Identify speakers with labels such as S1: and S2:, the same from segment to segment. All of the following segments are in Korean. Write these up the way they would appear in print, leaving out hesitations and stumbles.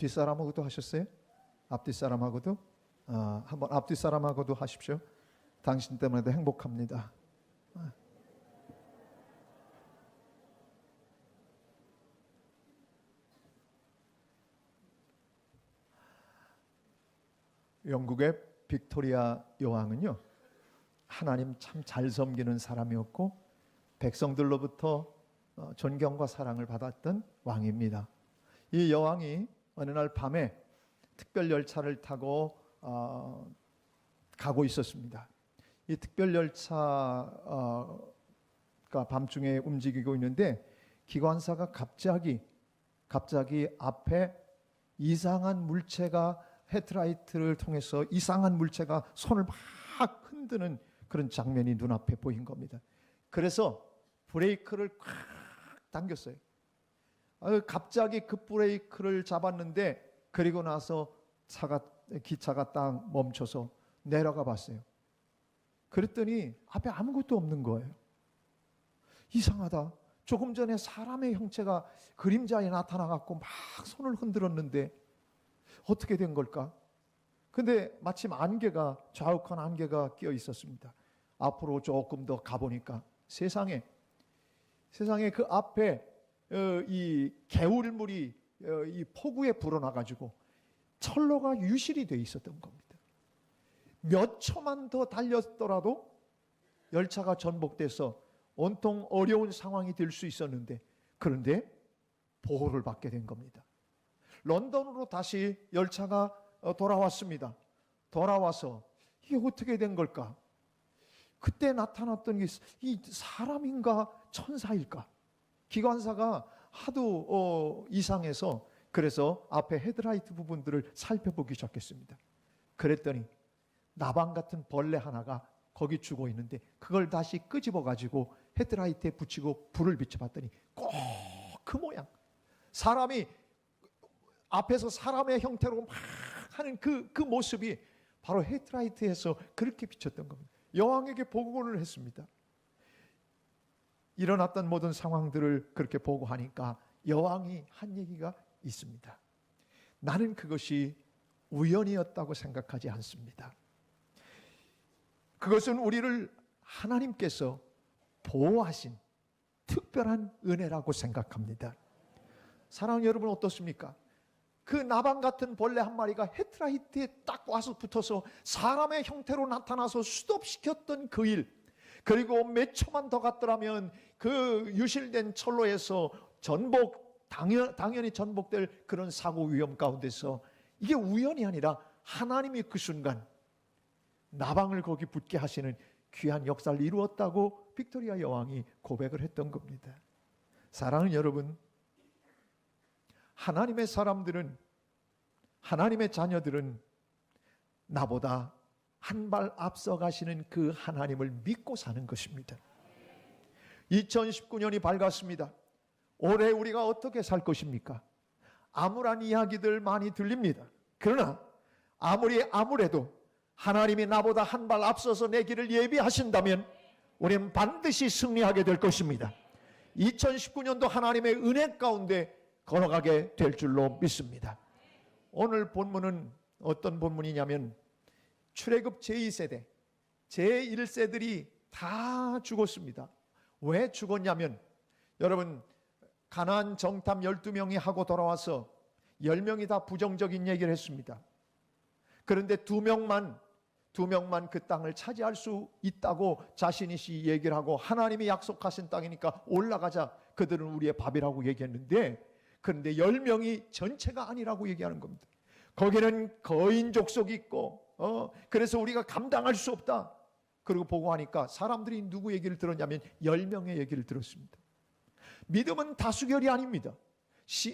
S1: 뒷사람하고도 하셨어요? 앞뒷사람하고도? 한번 앞뒷사람하고도 하십시오. 당신 때문에도 행복합니다. 영국의 빅토리아 여왕은요, 하나님 참 잘 섬기는 사람이었고 백성들로부터 존경과 사랑을 받았던 왕입니다. 이 여왕이 어느 날 밤에 특별 열차를 타고 가고 있었습니다. 이 특별 열차가 밤중에 움직이고 있는데 기관사가 갑자기 앞에 이상한 물체가 헤드라이트를 통해서 이상한 물체가 손을 막 흔드는 그런 장면이 눈앞에 보인 겁니다. 그래서 브레이크를 꽉 당겼어요. 갑자기 급 브레이크를 잡았는데 그리고 나서 기차가 딱 멈춰서 내려가 봤어요. 그랬더니 앞에 아무것도 없는 거예요. 이상하다. 조금 전에 사람의 형체가 그림자에 나타나갖고 막 손을 흔들었는데 어떻게 된 걸까? 근데 마침 좌우칸 안개가 끼어 있었습니다. 앞으로 조금 더 가보니까 세상에 그 앞에 이 개울물이 이 폭우에 불어나가지고 철로가 유실이 되어 있었던 겁니다. 몇 초만 더 달렸더라도 열차가 전복돼서 온통 어려운 상황이 될 수 있었는데, 그런데 보호를 받게 된 겁니다. 런던으로 다시 열차가 돌아왔습니다. 돌아와서 이게 어떻게 된 걸까? 그때 나타났던 게 이 사람인가 천사일까? 기관사가 하도 이상해서 그래서 앞에 헤드라이트 부분들을 살펴보기 시작했습니다. 그랬더니 나방 같은 벌레 하나가 거기 죽어 있는데 그걸 다시 끄집어 가지고 헤드라이트에 붙이고 불을 비춰봤더니 꼭 그 모양, 사람이 앞에서 사람의 형태로 막 하는 그 모습이 바로 헤드라이트에서 그렇게 비쳤던 겁니다. 여왕에게 보고를 했습니다. 일어났던 모든 상황들을 그렇게 보고하니까 여왕이 한 얘기가 있습니다. 나는 그것이 우연이었다고 생각하지 않습니다. 그것은 우리를 하나님께서 보호하신 특별한 은혜라고 생각합니다. 사랑하는 여러분, 어떻습니까? 그 나방 같은 벌레 한 마리가 헤드라이트에 딱 와서 붙어서 사람의 형태로 나타나서 스톱시켰던 그 일, 그리고 몇 초만 더 갔더라면 그 유실된 철로에서 당연히 전복될 그런 사고 위험 가운데서 이게 우연이 아니라 하나님이 그 순간 나방을 거기 붙게 하시는 귀한 역사를 이루었다고 빅토리아 여왕이 고백을 했던 겁니다. 사랑하는 여러분, 하나님의 사람들은, 하나님의 자녀들은 나보다 한 발 앞서 가시는 그 하나님을 믿고 사는 것입니다. 2019년이 밝았습니다. 올해 우리가 어떻게 살 것입니까? 암울한 이야기들 많이 들립니다. 그러나 아무래도 하나님이 나보다 한 발 앞서서 내 길을 예비하신다면 우리는 반드시 승리하게 될 것입니다. 2019년도 하나님의 은혜 가운데 걸어가게 될 줄로 믿습니다. 오늘 본문은 어떤 본문이냐면 출애굽 제2세대, 제1세들이 다 죽었습니다. 왜 죽었냐면, 여러분, 가나안 정탐 12명이 하고 돌아와서 10명이 다 부정적인 얘기를 했습니다. 그런데 2명만 그 땅을 차지할 수 있다고 자신이 얘기를 하고, 하나님이 약속하신 땅이니까 올라가자, 그들은 우리의 밥이라고 얘기했는데, 그런데 10명이 전체가 아니라고 얘기하는 겁니다. 거기는 거인 족속이 있고 그래서 우리가 감당할 수 없다. 그리고 보고하니까 사람들이 누구 얘기를 들었냐면 10명의 얘기를 들었습니다. 믿음은 다수결이 아닙니다.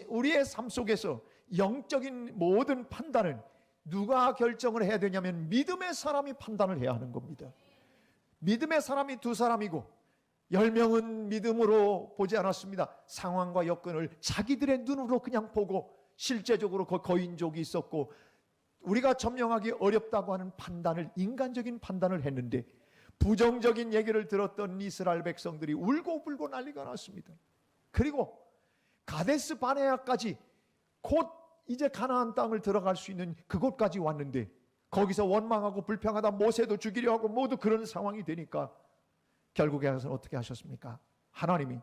S1: 우리의 삶 속에서 영적인 모든 판단은 누가 결정을 해야 되냐면 믿음의 사람이 판단을 해야 하는 겁니다. 믿음의 사람이 2사람이고 10명은 믿음으로 보지 않았습니다. 상황과 여건을 자기들의 눈으로 그냥 보고 실제적으로 그 거인족이 있었고 우리가 점령하기 어렵다고 하는 판단을, 인간적인 판단을 했는데 부정적인 얘기를 들었던 이스라엘 백성들이 울고불고 난리가 났습니다. 그리고 가데스 바네아까지 곧 이제 가나안 땅을 들어갈 수 있는 그곳까지 왔는데 거기서 원망하고 불평하다 모세도 죽이려 하고 모두 그런 상황이 되니까 결국에 가서 어떻게 하셨습니까? 하나님이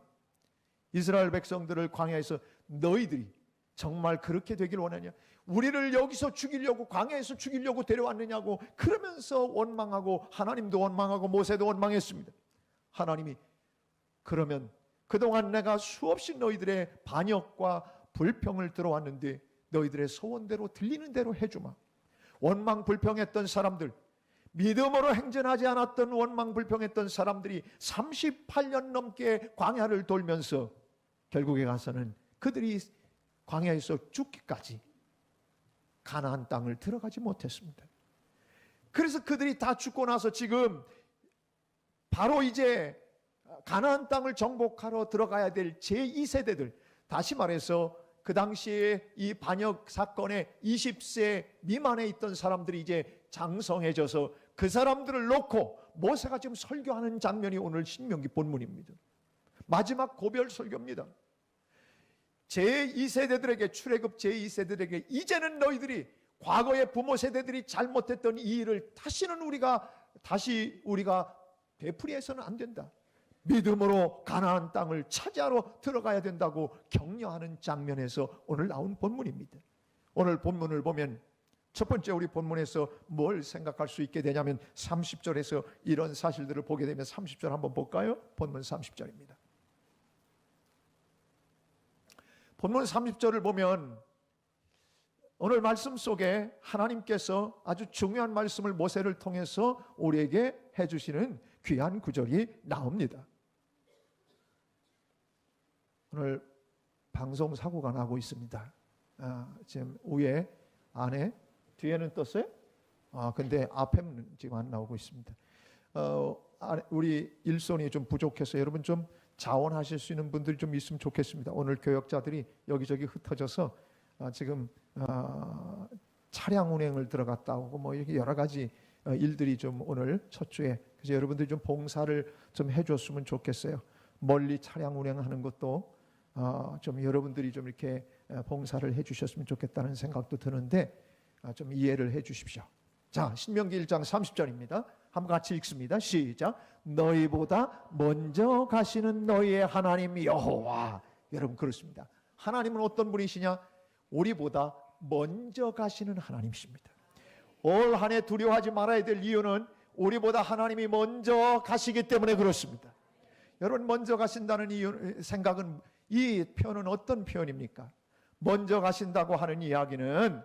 S1: 이스라엘 백성들을 광야에서 너희들이 정말 그렇게 되길 원하냐? 우리를 여기서 죽이려고 광야에서 죽이려고 데려왔느냐고 그러면서 원망하고 하나님도 원망하고 모세도 원망했습니다. 하나님이 그러면 그동안 내가 수없이 너희들의 반역과 불평을 들어왔는데 너희들의 소원대로 들리는 대로 해주마. 원망 불평했던 사람들, 믿음으로 행전하지 않았던 원망 불평했던 사람들이 38년 넘게 광야를 돌면서 결국에 가서는 그들이 광야에서 죽기까지 가나안 땅을 들어가지 못했습니다. 그래서 그들이 다 죽고 나서 지금 바로 이제 가나안 땅을 정복하러 들어가야 될 제2세대들, 다시 말해서 그 당시에 이 반역 사건에 20세 미만에 있던 사람들이 이제 장성해져서 그 사람들을 놓고 모세가 지금 설교하는 장면이 오늘 신명기 본문입니다. 마지막 고별 설교입니다. 제2세대들에게, 출애굽 제2세대들에게 이제는 너희들이 과거의 부모 세대들이 잘못했던 이 일을 다시는 우리가 되풀이해서는 안 된다. 믿음으로 가나안 땅을 차지하러 들어가야 된다고 격려하는 장면에서 오늘 나온 본문입니다. 오늘 본문을 보면 첫 번째 우리 본문에서 뭘 생각할 수 있게 되냐면 30절에서 이런 사실들을 보게 되면 30절 한번 볼까요? 본문 30절입니다. 본문 30절을 보면 오늘 말씀 속에 하나님께서 아주 중요한 말씀을 모세를 통해서 우리에게 해주시는 귀한 구절이 나옵니다. 오늘 방송 사고가 나고 있습니다. 지금 위에 안에 뒤에는 떴어요? 근데 앞에는 지금 안 나오고 있습니다. 우리 일손이 좀 부족해서 여러분 좀 자원하실 수 있는 분들이 좀 있으면 좋겠습니다. 오늘 교역자들이 여기저기 흩어져서 지금 차량 운행을 들어갔다 오고 뭐 이렇게 여러 가지 일들이 좀 오늘 첫 주에, 그래서 여러분들이 좀 봉사를 좀 해줬으면 좋겠어요. 멀리 차량 운행하는 것도 좀 여러분들이 좀 이렇게 봉사를 해주셨으면 좋겠다는 생각도 드는데 좀 이해를 해주십시오. 자, 신명기 1장 30절입니다. 한번 같이 읽습니다. 시작. 너희보다 먼저 가시는 너희의 하나님 여호와. 여러분 그렇습니다. 하나님은 어떤 분이시냐? 우리보다 먼저 가시는 하나님이십니다. 올 한 해 두려워하지 말아야 될 이유는 우리보다 하나님이 먼저 가시기 때문에 그렇습니다. 여러분 먼저 가신다는 이유, 생각은, 이 표현은 어떤 표현입니까? 먼저 가신다고 하는 이야기는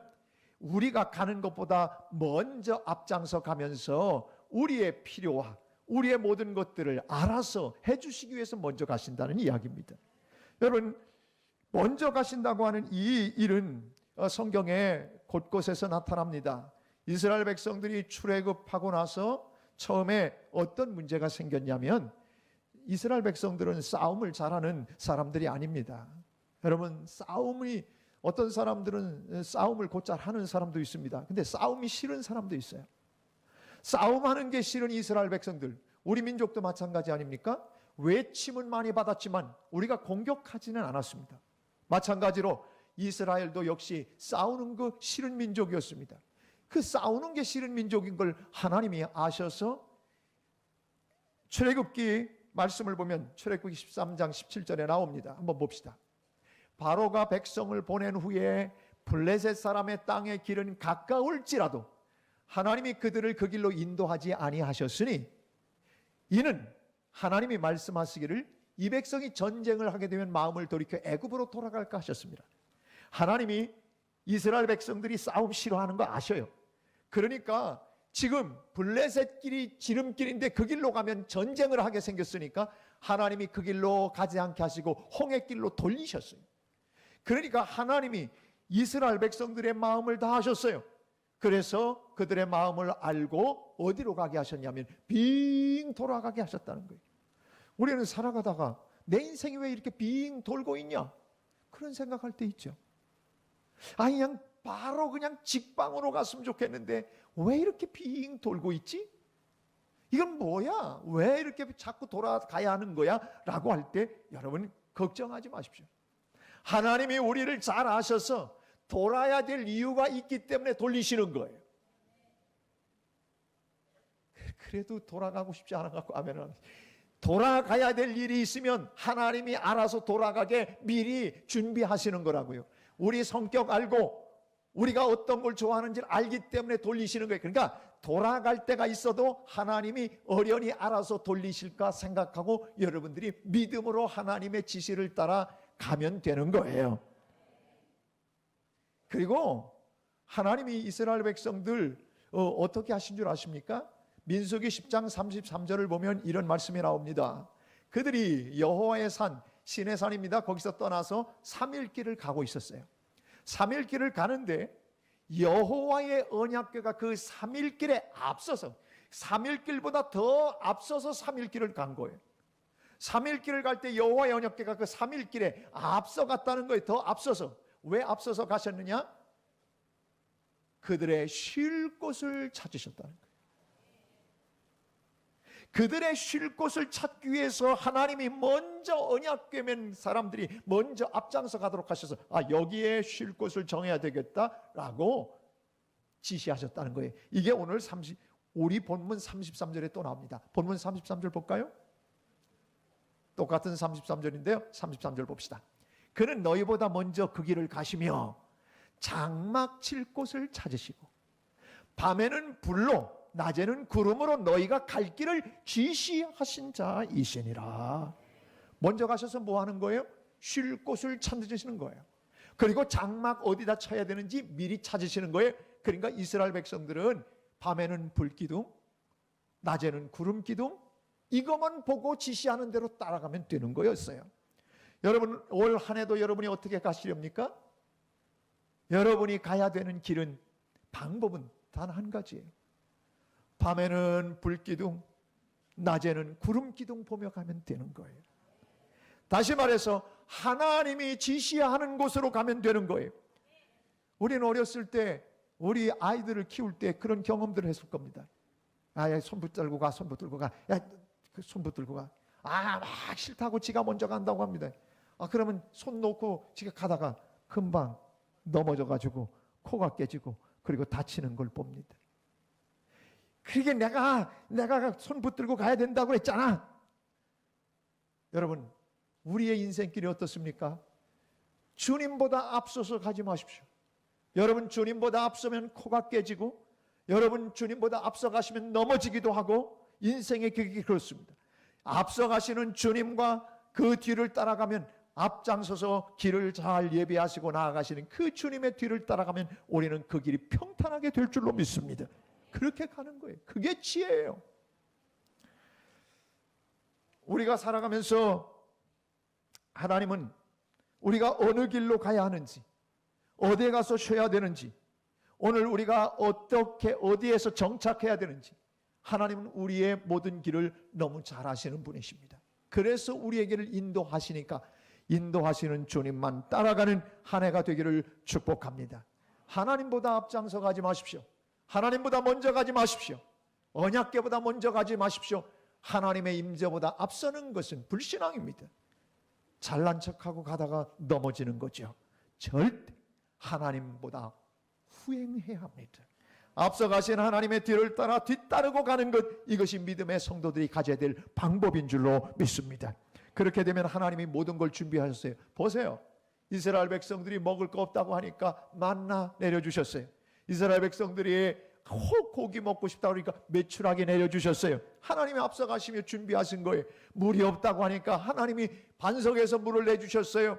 S1: 우리가 가는 것보다 먼저 앞장서 가면서 우리의 필요와 우리의 모든 것들을 알아서 해주시기 위해서 먼저 가신다는 이야기입니다. 여러분 먼저 가신다고 하는 이 일은 성경에 곳곳에서 나타납니다. 이스라엘 백성들이 출애굽하고 나서 처음에 어떤 문제가 생겼냐면 이스라엘 백성들은 싸움을 잘하는 사람들이 아닙니다. 여러분 어떤 사람들은 싸움을 곧잘 하는 사람도 있습니다. 근데 싸움이 싫은 사람도 있어요. 싸움하는 게 싫은 이스라엘 백성들, 우리 민족도 마찬가지 아닙니까? 외침은 많이 받았지만 우리가 공격하지는 않았습니다. 마찬가지로 이스라엘도 역시 싸우는 거 싫은 민족이었습니다. 그 싸우는 게 싫은 민족인 걸 하나님이 아셔서 출애굽기 말씀을 보면 출애굽기 13장 17절에 나옵니다. 한번 봅시다. 바로가 백성을 보낸 후에 블레셋 사람의 땅의 길은 가까울지라도 하나님이 그들을 그 길로 인도하지 아니하셨으니 이는 하나님이 말씀하시기를 이 백성이 전쟁을 하게 되면 마음을 돌이켜 애굽으로 돌아갈까 하셨습니다. 하나님이 이스라엘 백성들이 싸움 싫어하는 거 아셔요. 그러니까 지금 블레셋 길이 지름길인데 그 길로 가면 전쟁을 하게 생겼으니까 하나님이 그 길로 가지 않게 하시고 홍해길로 돌리셨어요. 그러니까 하나님이 이스라엘 백성들의 마음을 다 하셨어요. 그래서 그들의 마음을 알고 어디로 가게 하셨냐면 빙 돌아가게 하셨다는 거예요. 우리는 살아가다가 내 인생이 왜 이렇게 빙 돌고 있냐? 그런 생각할 때 있죠. 그냥 바로 그냥 직방으로 갔으면 좋겠는데 왜 이렇게 빙 돌고 있지? 이건 뭐야? 왜 이렇게 자꾸 돌아가야 하는 거야? 라고 할 때 여러분 걱정하지 마십시오. 하나님이 우리를 잘 아셔서 돌아야 될 이유가 있기 때문에 돌리시는 거예요. 그래도 돌아가고 싶지 않아 갖고 하면은, 돌아가야 될 일이 있으면 하나님이 알아서 돌아가게 미리 준비하시는 거라고요. 우리 성격 알고 우리가 어떤 걸 좋아하는지를 알기 때문에 돌리시는 거예요. 그러니까 돌아갈 때가 있어도 하나님이 어련히 알아서 돌리실까 생각하고 여러분들이 믿음으로 하나님의 지시를 따라 가면 되는 거예요. 그리고 하나님이 이스라엘 백성들 어떻게 하신 줄 아십니까? 민수기 10장 33절을 보면 이런 말씀이 나옵니다. 그들이 여호와의 산, 신의 산입니다. 거기서 떠나서 3일 길을 가고 있었어요. 3일 길을 가는데 여호와의 언약궤가 그 3일 길에 앞서서, 3일 길보다 더 앞서서 3일 길을 간 거예요. 3일 길을 갈 때 여호와의 언약궤가 그 3일 길에 앞서 갔다는 거예요. 더 앞서서. 왜 앞서서 가셨느냐? 그들의 쉴 곳을 찾으셨다는 거예요. 그들의 쉴 곳을 찾기 위해서 하나님이 먼저 언약궤면 사람들이 먼저 앞장서 가도록 하셔서 여기에 쉴 곳을 정해야 되겠다라고 지시하셨다는 거예요. 이게 오늘 우리 본문 33절에 또 나옵니다. 본문 33절 볼까요? 똑같은 33절인데요. 33절 봅시다. 그는 너희보다 먼저 그 길을 가시며 장막 칠 곳을 찾으시고 밤에는 불로 낮에는 구름으로 너희가 갈 길을 지시하신 자이시니라. 먼저 가셔서 뭐 하는 거예요? 쉴 곳을 찾으시는 거예요. 그리고 장막 어디다 쳐야 되는지 미리 찾으시는 거예요. 그러니까 이스라엘 백성들은 밤에는 불기둥, 낮에는 구름기둥, 이것만 보고 지시하는 대로 따라가면 되는 거였어요. 여러분, 올 한 해도 여러분이 어떻게 가시렵니까? 여러분이 가야 되는 길은, 방법은 단 한 가지예요. 밤에는 불기둥, 낮에는 구름기둥 보며 가면 되는 거예요. 다시 말해서 하나님이 지시하는 곳으로 가면 되는 거예요. 우리는 어렸을 때 우리 아이들을 키울 때 그런 경험들을 했을 겁니다. 야, 손 붙들고 가, 손 붙들고 가. 야, 손 붙들고 가. 막 싫다고 지가 먼저 간다고 합니다. 그러면 손 놓고 지가 가다가 금방 넘어져가지고 코가 깨지고 그리고 다치는 걸 봅니다. 그게 내가 손 붙들고 가야 된다고 했잖아. 여러분, 우리의 인생길이 어떻습니까? 주님보다 앞서서 가지 마십시오. 여러분, 주님보다 앞서면 코가 깨지고, 여러분 주님보다 앞서 가시면 넘어지기도 하고, 인생의 길이 그렇습니다. 앞서 가시는 주님과 그 뒤를 따라가면, 앞장서서 길을 잘 예비하시고 나아가시는 그 주님의 뒤를 따라가면 우리는 그 길이 평탄하게 될 줄로 믿습니다. 그렇게 가는 거예요. 그게 지혜예요. 우리가 살아가면서 하나님은 우리가 어느 길로 가야 하는지, 어디에 가서 쉬어야 되는지, 오늘 우리가 어떻게 어디에서 정착해야 되는지, 하나님은 우리의 모든 길을 너무 잘 아시는 분이십니다. 그래서 우리에게를 인도하시니까 인도하시는 주님만 따라가는 한 해가 되기를 축복합니다. 하나님보다 앞장서 가지 마십시오. 하나님보다 먼저 가지 마십시오. 언약궤보다 먼저 가지 마십시오. 하나님의 임재보다 앞서는 것은 불신앙입니다. 잘난 척하고 가다가 넘어지는 거죠. 절대 하나님보다 후행해야 합니다. 앞서 가신 하나님의 뒤를 따라 뒤따르고 가는 것, 이것이 믿음의 성도들이 가져야 될 방법인 줄로 믿습니다. 그렇게 되면 하나님이 모든 걸 준비하셨어요. 보세요. 이스라엘 백성들이 먹을 거 없다고 하니까 만나 내려주셨어요. 이스라엘 백성들이 고기 먹고 싶다고 하니까 메추라기 내려주셨어요. 하나님이 앞서 가시며 준비하신 거예요. 물이 없다고 하니까 하나님이 반석에서 물을 내주셨어요.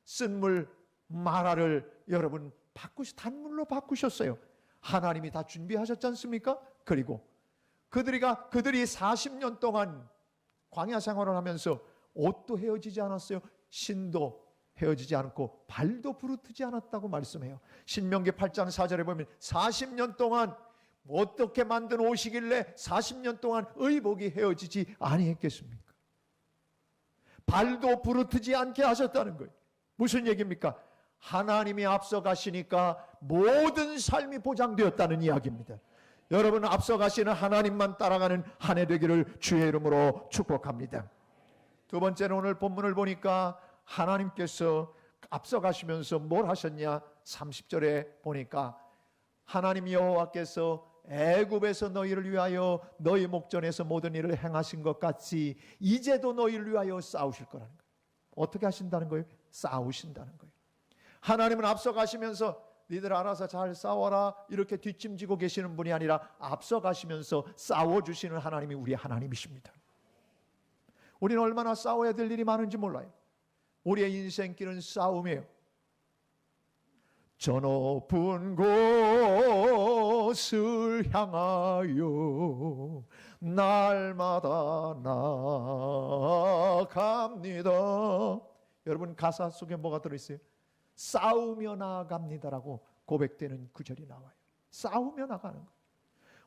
S1: 쓴물 마라를 여러분 단물로 바꾸셨어요. 하나님이 다 준비하셨지 않습니까? 그리고 그들이 40년 동안 광야 생활을 하면서 옷도 헤어지지 않았어요. 신도 헤어지지 않고 발도 부르트지 않았다고 말씀해요. 신명기 8장 4절에 보면 40년 동안 어떻게 만든 옷이길래 40년 동안 의복이 헤어지지 아니했겠습니까? 발도 부르트지 않게 하셨다는 거예요. 무슨 얘기입니까? 하나님이 앞서 가시니까 모든 삶이 보장되었다는 이야기입니다. 여러분, 앞서 가시는 하나님만 따라가는 한 해 되기를 주의 이름으로 축복합니다. 두 번째는 오늘 본문을 보니까 하나님께서 앞서가시면서 뭘 하셨냐? 30절에 보니까 하나님 여호와께서 애굽에서 너희를 위하여 너희 목전에서 모든 일을 행하신 것 같이 이제도 너희를 위하여 싸우실 거라는 거예요. 어떻게 하신다는 거예요? 싸우신다는 거예요. 하나님은 앞서가시면서 니들 알아서 잘 싸워라 이렇게 뒷짐지고 계시는 분이 아니라 앞서가시면서 싸워주시는 하나님이 우리 하나님이십니다. 우리는 얼마나 싸워야 될 일이 많은지 몰라요. 우리의 인생길은 싸움이에요. 저 높은 곳을 향하여 날마다 나아갑니다. 여러분 가사 속에 뭐가 들어있어요? 싸우며 나아갑니다라고 고백되는 구절이 나와요. 싸우며 나가는 거예요.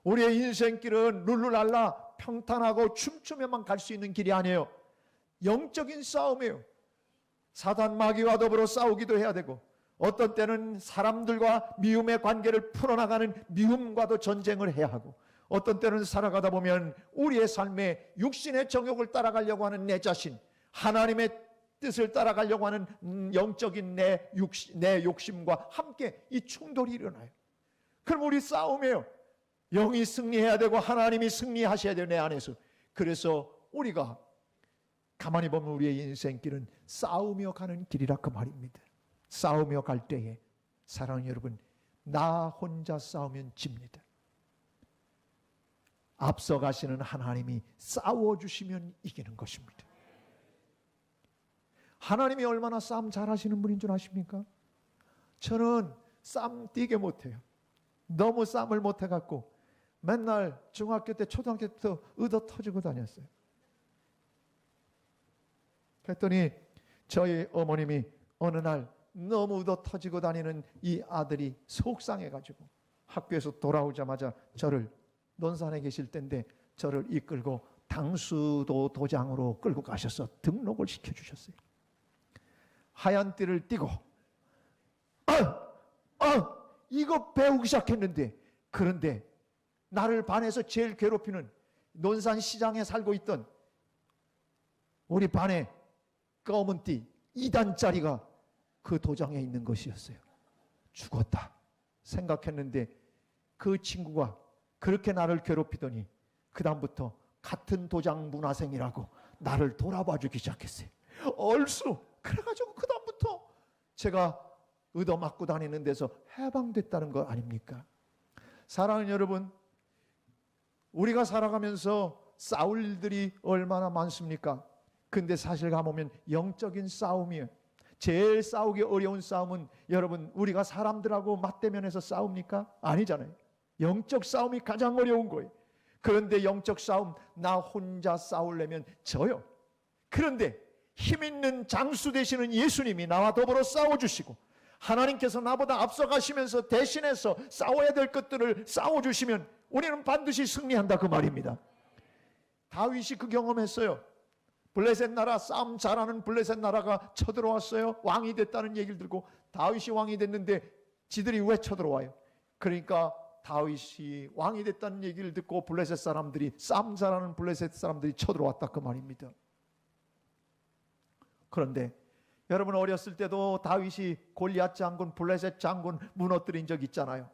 S1: 우리의 인생길은 룰루랄라 평탄하고 춤추며만 갈 수 있는 길이 아니에요. 영적인 싸움이에요. 사단 마귀와 더불어 싸우기도 해야 되고 어떤 때는 사람들과 미움의 관계를 풀어나가는 미움과도 전쟁을 해야 하고 어떤 때는 살아가다 보면 우리의 삶에 육신의 정욕을 따라가려고 하는 내 자신, 하나님의 뜻을 따라가려고 하는 영적인 내 욕심과 함께 이 충돌이 일어나요. 그럼 우리 싸움이에요. 영이 승리해야 되고 하나님이 승리하셔야 돼요, 내 안에서. 그래서 우리가 가만히 보면 우리의 인생길은 싸우며 가는 길이라 그 말입니다. 싸우며 갈 때에 사랑하는 여러분, 나 혼자 싸우면 집니다. 앞서가시는 하나님이 싸워주시면 이기는 것입니다. 하나님이 얼마나 싸움 잘하시는 분인 줄 아십니까? 저는 싸움 뛰게 못해요. 너무 싸움을 못해갖고 맨날 중학교 때 초등학교 때부터 의도 터지고 다녔어요. 그랬더니 저희 어머님이 어느 날 너무 의도 터지고 다니는 이 아들이 속상해가지고 학교에서 돌아오자마자 저를, 논산에 계실 때인데 저를 이끌고 당수도 도장으로 끌고 가셔서 등록을 시켜주셨어요. 하얀 띠를 띠고 이거 배우기 시작했는데, 그런데 나를 반에서 제일 괴롭히는 논산시장에 살고 있던 우리 반의 검은 띠 2단짜리가 그 도장에 있는 것이었어요. 죽었다 생각했는데 그 친구가 그렇게 나를 괴롭히더니 그 다음부터 같은 도장 문화생이라고 나를 돌아봐주기 시작했어요. 얼쑤. 그래가지고 그 다음부터 제가 의도 맞고 다니는 데서 해방됐다는 거 아닙니까? 사랑하는 여러분, 우리가 살아가면서 싸울 일들이 얼마나 많습니까? 근데 사실 가보면 영적인 싸움이에요. 제일 싸우기 어려운 싸움은 여러분, 우리가 사람들하고 맞대면해서 싸웁니까? 아니잖아요. 영적 싸움이 가장 어려운 거예요. 그런데 영적 싸움, 나 혼자 싸우려면 져요. 그런데 힘 있는 장수 되시는 예수님이 나와 더불어 싸워주시고 하나님께서 나보다 앞서가시면서 대신해서 싸워야 될 것들을 싸워주시면 우리는 반드시 승리한다 그 말입니다. 다윗이 그 경험했어요. 블레셋 나라, 싸움 잘하는 블레셋 나라가 쳐들어왔어요. 왕이 됐다는 얘기를 듣고 다윗이 왕이 됐는데 지들이 왜 쳐들어와요? 그러니까 다윗이 왕이 됐다는 얘기를 듣고 블레셋 사람들이, 싸움 잘하는 블레셋 사람들이 쳐들어왔다 그 말입니다. 그런데 여러분 어렸을 때도 다윗이 골리앗 장군, 블레셋 장군 무너뜨린 적 있잖아요.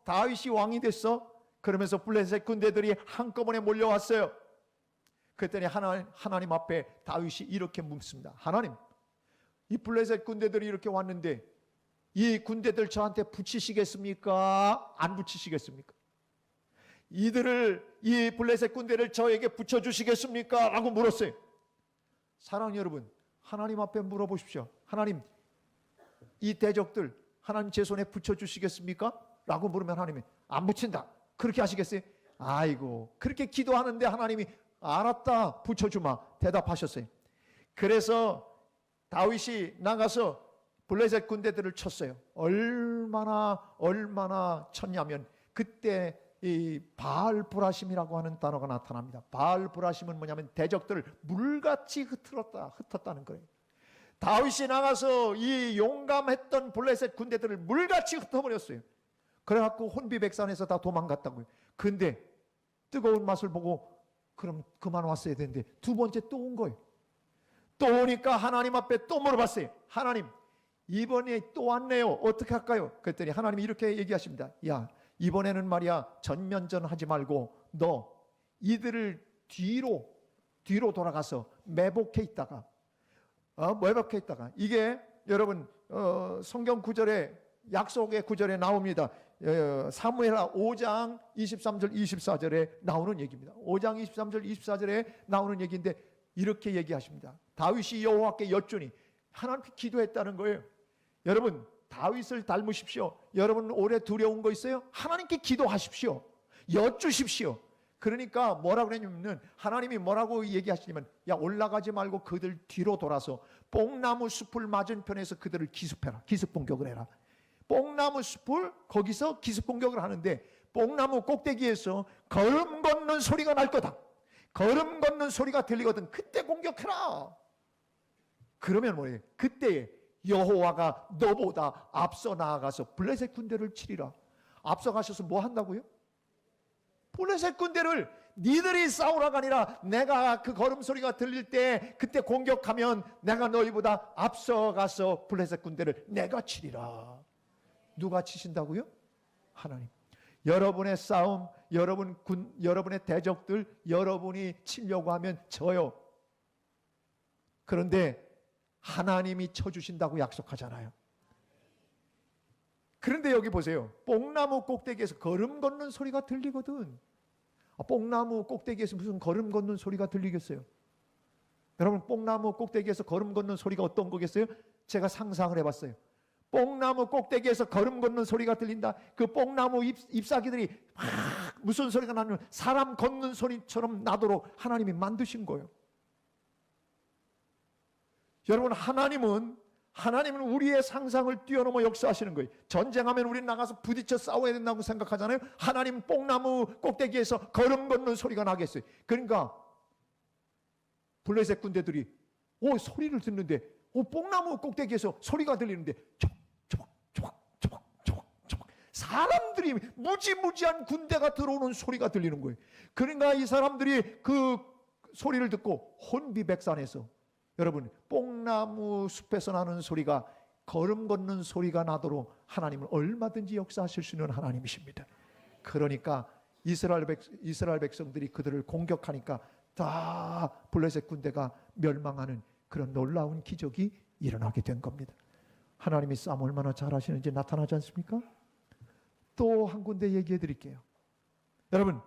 S1: 다윗이 왕이 됐어? 그러면서 블레셋 군대들이 한꺼번에 몰려왔어요. 그랬더니 하나님 앞에 다윗이 이렇게 묻습니다. 하나님, 이 블레셋 군대들이 이렇게 왔는데 이 군대들 저한테 붙이시겠습니까? 안 붙이시겠습니까? 이 블레셋 군대를 저에게 붙여주시겠습니까? 라고 물었어요. 사랑하는 여러분, 하나님 앞에 물어보십시오. 하나님, 이 대적들 하나님 제 손에 붙여주시겠습니까? 라고 물으면 하나님이 안 붙인다. 그렇게 하시겠어요? 아이고, 그렇게 기도하는데 하나님이 알았다, 붙여주마 대답하셨어요. 그래서 다윗이 나가서 블레셋 군대들을 쳤어요. 얼마나 쳤냐면 그때 이 바알브라심이라고 하는 단어가 나타납니다. 바알브라심은 뭐냐면 대적들을 물같이 흩었다는 거예요. 다윗이 나가서 이 용감했던 블레셋 군대들을 물같이 흩어버렸어요. 그래갖고 혼비백산에서 다 도망갔다고요. 근데 뜨거운 맛을 보고 그럼 그만 왔어야 되는데 두 번째 또 온 거예요. 또 오니까 하나님 앞에 또 물어봤어요. 하나님, 이번에 또 왔네요. 어떻게 할까요? 그랬더니 하나님이 이렇게 얘기하십니다. 야, 이번에는 말이야 전면전하지 말고 너 이들을 뒤로 돌아가서 매복해 있다가 이게 여러분 성경 구절에 약속의 구절에 나옵니다. 사무엘하 5장 23절 24절에 나오는 얘기입니다. 5장 23절 24절에 나오는 얘기인데 이렇게 얘기하십니다. 다윗이 여호와께 여쭈니 하나님께 기도했다는 거예요. 여러분 다윗을 닮으십시오. 여러분 올해 두려운 거 있어요? 하나님께 기도하십시오. 여쭈십시오. 그러니까 뭐라고 그랬냐면 하나님이 뭐라고 얘기하시냐면 야 올라가지 말고 그들 뒤로 돌아서 뽕나무 숲을 맞은편에서 그들을 기습해라. 기습 공격을 해라. 뽕나무 숲을 거기서 기습 공격을 하는데 뽕나무 꼭대기에서 걸음 걷는 소리가 날 거다. 걸음 걷는 소리가 들리거든. 그때 공격해라. 그러면 뭐예요? 그때에 여호와가 너보다 앞서 나아가서 블레셋 군대를 치리라. 앞서 가셔서 뭐 한다고요? 블레셋 군대를 니들이 싸우라가 아니라 내가 그 걸음소리가 들릴 때 그때 공격하면 내가 너희보다 앞서가서 블레셋 군대를 내가 치리라. 누가 치신다고요? 하나님. 여러분의 싸움, 여러분의 대적들 여러분이 치려고 하면 져요. 그런데 하나님이 쳐주신다고 약속하잖아요. 그런데 여기 보세요. 뽕나무 꼭대기에서 걸음 걷는 소리가 들리거든. 뽕나무 꼭대기에서 무슨 걸음 걷는 소리가 들리겠어요? 여러분 뽕나무 꼭대기에서 걸음 걷는 소리가 어떤 거겠어요? 제가 상상을 해봤어요. 뽕나무 꼭대기에서 걸음 걷는 소리가 들린다. 그 뽕나무 잎사귀들이 막 무슨 소리가 나면 사람 걷는 소리처럼 나도록 하나님이 만드신 거예요. 여러분 하나님은 우리의 상상을 뛰어넘어 역사하시는 거예요. 전쟁하면 우리는 나가서 부딪혀 싸워야 된다고 생각하잖아요. 하나님 뽕나무 꼭대기에서 걸음 걷는 소리가 나겠어요. 그러니까 블레셋 군대들이 소리를 듣는데 뽕나무 꼭대기에서 소리가 들리는데 초박 사람들이 무지무지한 군대가 들어오는 소리가 들리는 거예요. 그러니까 이 사람들이 그 소리를 듣고 혼비백산해서 여러분 뽕나무 숲에서 나는 소리가 걸음 걷는 소리가 나도록 하나님은 얼마든지 역사하실 수 있는 하나님이십니다. 그러니까 이스라엘 백성들이 그들을 공격하니까 다 블레셋 군대가 멸망하는 그런 놀라운 기적이 일어나게 된 겁니다. 하나님이 싸움 얼마나 잘하시는지 나타나지 않습니까? 또 한 군데 얘기해 드릴게요. 여러분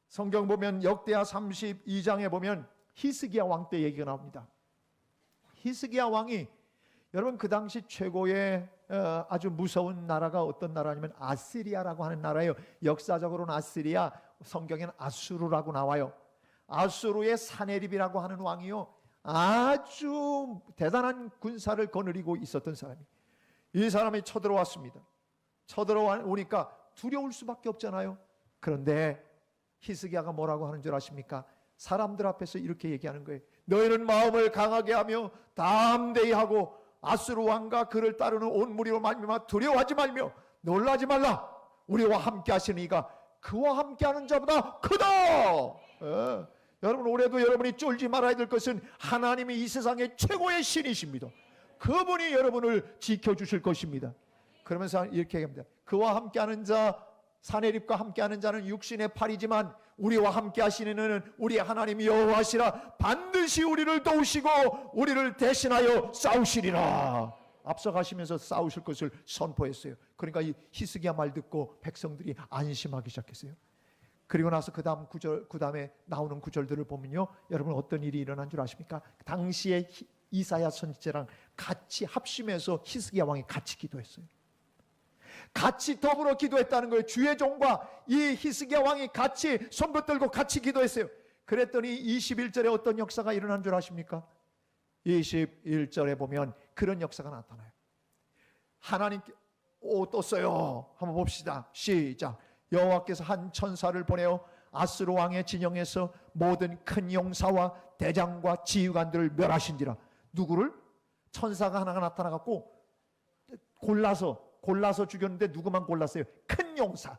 S1: 성경 보면 역대하 32장에 보면 히스기야 왕 때 얘기가 나옵니다. 히스기야 왕이 여러분 그 당시 최고의 아주 무서운 나라가 어떤 나라냐면 아시리아라고 하는 나라예요. 역사적으로는 아시리아, 성경에는 아수르라고 나와요. 아수르의 사네립이라고 하는 왕이요 아주 대단한 군사를 거느리고 있었던 사람이 이 사람이 쳐들어왔습니다. 쳐들어오니까 두려울 수밖에 없잖아요. 그런데 히스기야가 뭐라고 하는 줄 아십니까? 사람들 앞에서 이렇게 얘기하는 거예요. 너희는 마음을 강하게 하며 담대히 하고 아수르 왕과 그를 따르는 온 무리로 말미암아 두려워하지 말며 놀라지 말라. 우리와 함께 하시는 이가 그와 함께하는 자보다 크다. 여러분 올해도 여러분이 쫄지 말아야 될 것은 하나님이 이 세상의 최고의 신이십니다. 그분이 여러분을 지켜주실 것입니다. 그러면서 이렇게 얘기합니다. 그와 함께하는 자, 사네립과 함께하는 자는 육신의 팔이지만 우리와 함께 하시는 이는 우리 하나님 여호와시라. 반드시 우리를 도우시고 우리를 대신하여 싸우시리라. 앞서가시면서 싸우실 것을 선포했어요. 그러니까 이 히스기야 말 듣고 백성들이 안심하기 시작했어요. 그리고 나서 그 다음에 나오는 구절들을 보면요, 여러분 어떤 일이 일어난 줄 아십니까? 당시에 이사야 선지자랑 같이 합심해서 히스기야 왕이 같이 기도했어요. 같이 더불어 기도했다는 거예요. 주의 종과 이 히스기야 왕이 같이 손 붙들고 같이 기도했어요. 그랬더니 21절에 어떤 역사가 일어난 줄 아십니까? 21절에 보면 그런 역사가 나타나요. 하나님께 떴어요. 한번 봅시다. 시작. 여호와께서 한 천사를 보내어 아수르 왕의 진영에서 모든 큰 용사와 대장과 지휘관들을 멸하신지라. 누구를? 천사가 하나가 나타나갖고 골라서 죽였는데 누구만 골랐어요? 큰 용사,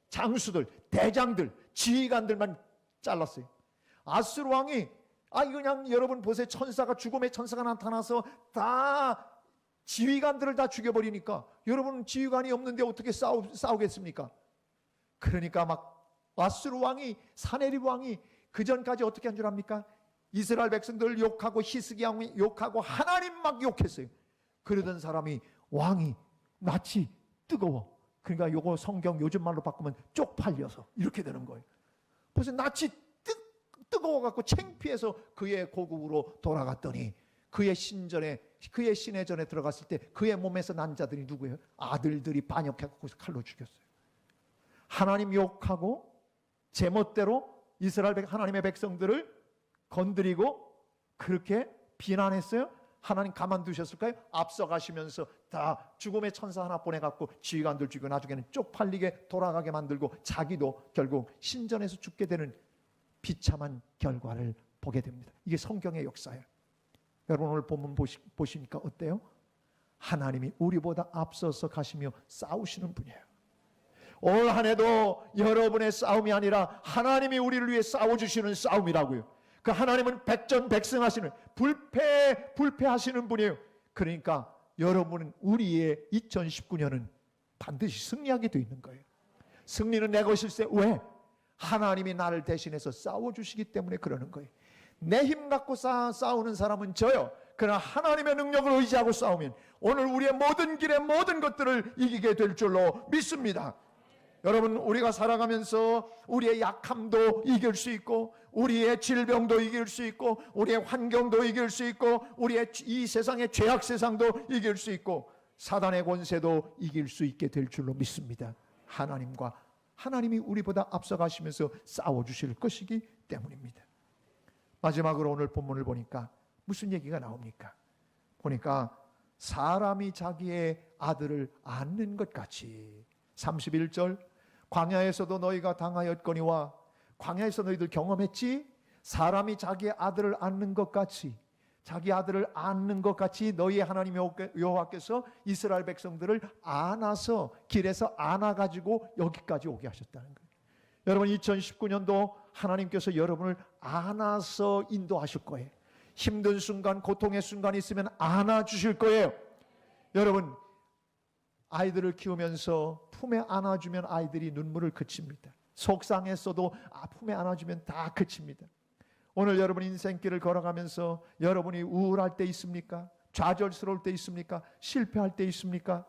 S1: 장수들, 대장들, 지휘관들만 잘랐어요. 아수르 왕이 그냥 여러분 보세요. 천사가 죽음의 천사가 나타나서 다 지휘관들을 다 죽여버리니까 여러분은 지휘관이 없는데 어떻게 싸우겠습니까? 그러니까 막 왓수르 왕이, 사네립 왕이 그 전까지 어떻게 한 줄 압니까? 이스라엘 백성들을 욕하고 히스기야 왕이 욕하고 하나님 막 욕했어요. 그러던 사람이, 왕이 낯이 뜨거워. 그러니까 요거 성경 요즘 말로 바꾸면 쪽팔려서 이렇게 되는 거예요. 벌써 낯이 뜨거워갖고 창피해서 그의 고국으로 돌아갔더니 그의 신의 전에 들어갔을 때 그의 몸에서 난 자들이 누구예요? 아들들이 반역해갖고 칼로 죽였어요. 하나님 욕하고 제멋대로 하나님의 백성들을 건드리고 그렇게 비난했어요. 하나님 가만두셨을까요? 앞서가시면서 다 죽음의 천사 하나 보내갖고 지휘관들 죽이고 나중에는 쪽팔리게 돌아가게 만들고 자기도 결국 신전에서 죽게 되는 비참한 결과를 보게 됩니다. 이게 성경의 역사예요. 여러분 오늘 본문 보시니까 어때요? 하나님이 우리보다 앞서서 가시며 싸우시는 분이에요. 올 한 해도 여러분의 싸움이 아니라 하나님이 우리를 위해 싸워주시는 싸움이라고요. 그 하나님은 백전백승하시는 불패하시는 분이에요. 그러니까 여러분은 우리의 2019년은 반드시 승리하게 되어 있는 거예요. 승리는 내 것일세. 왜? 하나님이 나를 대신해서 싸워주시기 때문에 그러는 거예요. 내 힘 갖고 싸우는 사람은 져요. 그러나 하나님의 능력을 의지하고 싸우면 오늘 우리의 모든 길의 모든 것들을 이기게 될 줄로 믿습니다. 여러분 우리가 살아가면서 우리의 약함도 이길 수 있고 우리의 질병도 이길 수 있고 우리의 환경도 이길 수 있고 우리의 이 세상의 죄악 세상도 이길 수 있고 사단의 권세도 이길 수 있게 될 줄로 믿습니다. 하나님이 우리보다 앞서가시면서 싸워주실 것이기 때문입니다. 마지막으로 오늘 본문을 보니까 무슨 얘기가 나옵니까? 보니까 사람이 자기의 아들을 낳는 것 같이 31절 광야에서도 너희가 당하였거니와 광야에서 너희들 경험했지? 사람이 자기의 아들을 낳는 것 같이 자기 아들을 낳는 것 같이 너희의 하나님 여호와께서 이스라엘 백성들을 안아서 길에서 안아가지고 여기까지 오게 하셨다는 거예요. 여러분 2019년도 하나님께서 여러분을 안아서 인도하실 거예요. 힘든 순간 고통의 순간이 있으면 안아주실 거예요. 여러분 아이들을 키우면서 품에 안아주면 아이들이 눈물을 그칩니다. 속상했어도 품에 안아주면 다 그칩니다. 오늘 여러분 인생길을 걸어가면서 여러분이 우울할 때 있습니까? 좌절스러울 때 있습니까? 실패할 때 있습니까?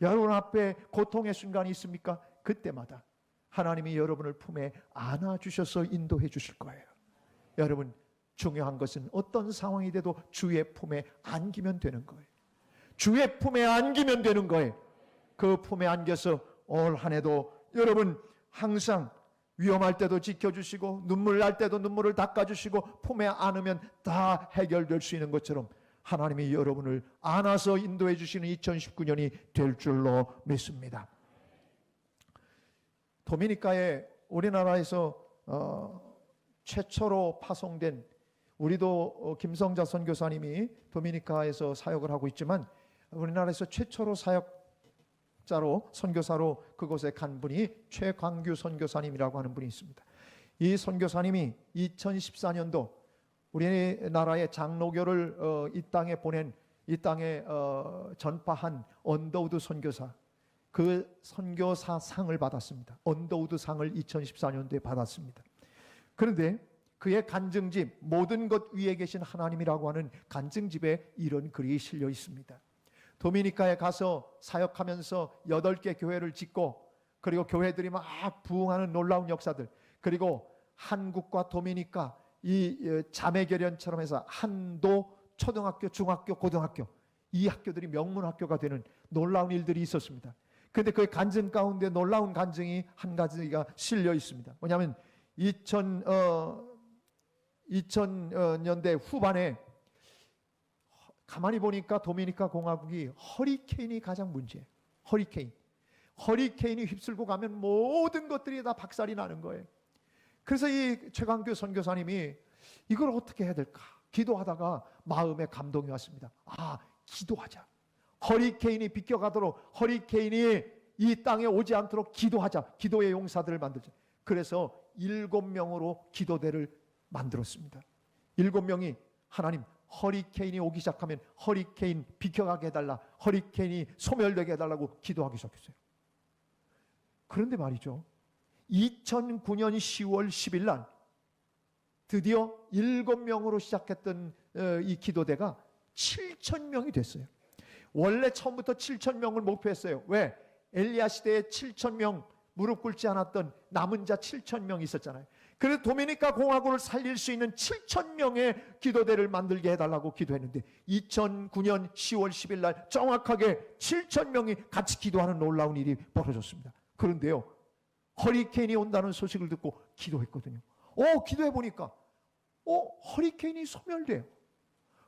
S1: 여러분 앞에 고통의 순간이 있습니까? 그때마다 하나님이 여러분을 품에 안아주셔서 인도해 주실 거예요. 여러분 중요한 것은 어떤 상황이 돼도 주의 품에 안기면 되는 거예요. 주의 품에 안기면 되는 거예요. 그 품에 안겨서 올 한 해도 여러분 항상 위험할 때도 지켜주시고 눈물 날 때도 눈물을 닦아주시고 품에 안으면 다 해결될 수 있는 것처럼 하나님이 여러분을 안아서 인도해 주시는 2019년이 될 줄로 믿습니다. 도미니카에 우리나라에서 최초로 파송된 우리도 김성자 선교사님이 도미니카에서 사역을 하고 있지만 우리나라에서 최초로 사역자로 선교사로 그곳에 간 분이 최광규 선교사님이라고 하는 분이 있습니다. 이 선교사님이 2014년도 우리나라의 장로교를 이 땅에 보낸 이 땅에 전파한 언더우드 선교사 그 선교사상을 받았습니다. 언더우드 상을 2014년도에 받았습니다. 그런데 그의 간증집 모든 것 위에 계신 하나님이라고 하는 간증집에 이런 글이 실려 있습니다. 도미니카에 가서 사역하면서 8개 교회를 짓고 그리고 교회들이 막 부흥하는 놀라운 역사들 그리고 한국과 도미니카 이 자매결연처럼 해서 한도 초등학교, 중학교, 고등학교 이 학교들이 명문 학교가 되는 놀라운 일들이 있었습니다. 그런데 그 간증 가운데 놀라운 간증이 한 가지가 실려 있습니다. 뭐냐면 2000년대 후반에 가만히 보니까 도미니카 공화국이 허리케인이 가장 문제예요. 허리케인이 휩쓸고 가면 모든 것들이 다 박살이 나는 거예요. 그래서 이 최광규 선교사님이 이걸 어떻게 해야 될까 기도하다가 마음에 감동이 왔습니다. 기도하자. 허리케인이 비껴가도록 허리케인이 이 땅에 오지 않도록 기도하자. 기도의 용사들을 만들자. 그래서 7명으로 기도대를 만들었습니다. 7명이 하나님 허리케인이 오기 시작하면 허리케인 비켜가게 해달라, 허리케인이 소멸되게 해달라고 기도하기 시작했어요. 그런데 말이죠, 2009년 10월 10일 날 드디어 7명으로 시작했던 이 기도대가 7,000명이 됐어요. 원래 처음부터 7,000명을 목표했어요. 왜? 엘리야 시대에 7,000명 무릎 꿇지 않았던 남은 자 7,000명 있었잖아요. 그래서 도미니카 공화국을 살릴 수 있는 7,000명의 기도대를 만들게 해달라고 기도했는데 2009년 10월 10일 날 정확하게 7,000명이 같이 기도하는 놀라운 일이 벌어졌습니다. 그런데요, 허리케인이 온다는 소식을 듣고 기도했거든요. 기도해 보니까 허리케인이 소멸돼요.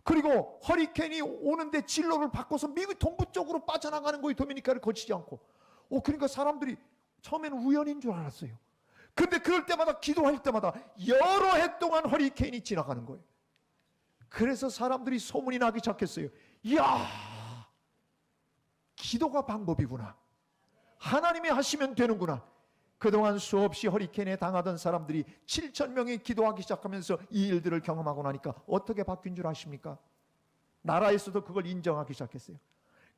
S1: 그리고 허리케인이 오는데 진로를 바꿔서 미국 동부 쪽으로 빠져나가는 거예요. 도미니카를 거치지 않고. 그러니까 사람들이 처음에는 우연인 줄 알았어요. 근데 그럴 때마다, 기도할 때마다 여러 해 동안 허리케인이 지나가는 거예요. 그래서 사람들이 소문이 나기 시작했어요. 이야, 기도가 방법이구나. 하나님이 하시면 되는구나. 그동안 수없이 허리케인에 당하던 사람들이 7,000명이 기도하기 시작하면서 이 일들을 경험하고 나니까 어떻게 바뀐 줄 아십니까? 나라에서도 그걸 인정하기 시작했어요.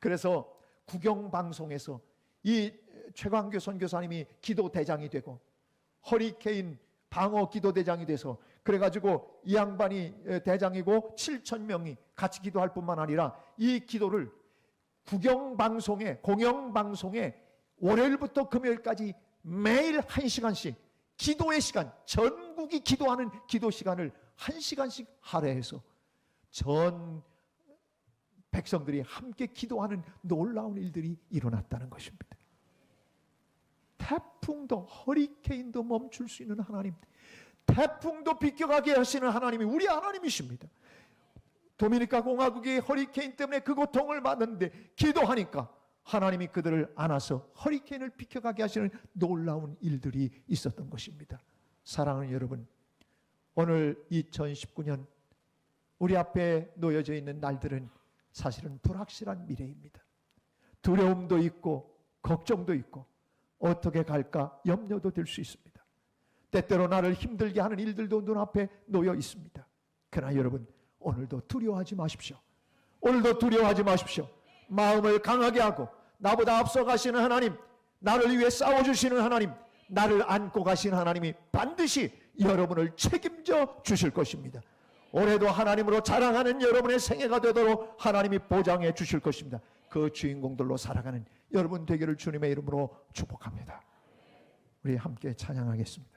S1: 그래서 국영방송에서 이 최광교 선교사님이 기도대장이 되고 허리케인 방어 기도대장이 돼서, 그래가지고 이 양반이 대장이고 7,000명이 같이 기도할 뿐만 아니라 이 기도를 국영방송에, 공영방송에 월요일부터 금요일까지 매일 1시간씩 기도의 시간, 전국이 기도하는 기도 시간을 1시간씩 할애해서 전 백성들이 함께 기도하는 놀라운 일들이 일어났다는 것입니다. 태풍도 허리케인도 멈출 수 있는 하나님, 태풍도 비껴가게 하시는 하나님이 우리 하나님이십니다. 도미니카 공화국이 허리케인 때문에 그 고통을 받는데 기도하니까 하나님이 그들을 안아서 허리케인을 비켜가게 하시는 놀라운 일들이 있었던 것입니다. 사랑하는 여러분, 오늘 2019년 우리 앞에 놓여져 있는 날들은 사실은 불확실한 미래입니다. 두려움도 있고 걱정도 있고 어떻게 갈까 염려도 될 수 있습니다. 때때로 나를 힘들게 하는 일들도 눈앞에 놓여 있습니다. 그러나 여러분, 오늘도 두려워하지 마십시오. 오늘도 두려워하지 마십시오. 마음을 강하게 하고 나보다 앞서 가시는 하나님, 나를 위해 싸워주시는 하나님, 나를 안고 가시는 하나님이 반드시 여러분을 책임져 주실 것입니다. 올해도 하나님으로 자랑하는 여러분의 생애가 되도록 하나님이 보장해 주실 것입니다. 그 주인공들로 살아가는 여러분 되기를 주님의 이름으로 축복합니다. 우리 함께 찬양하겠습니다.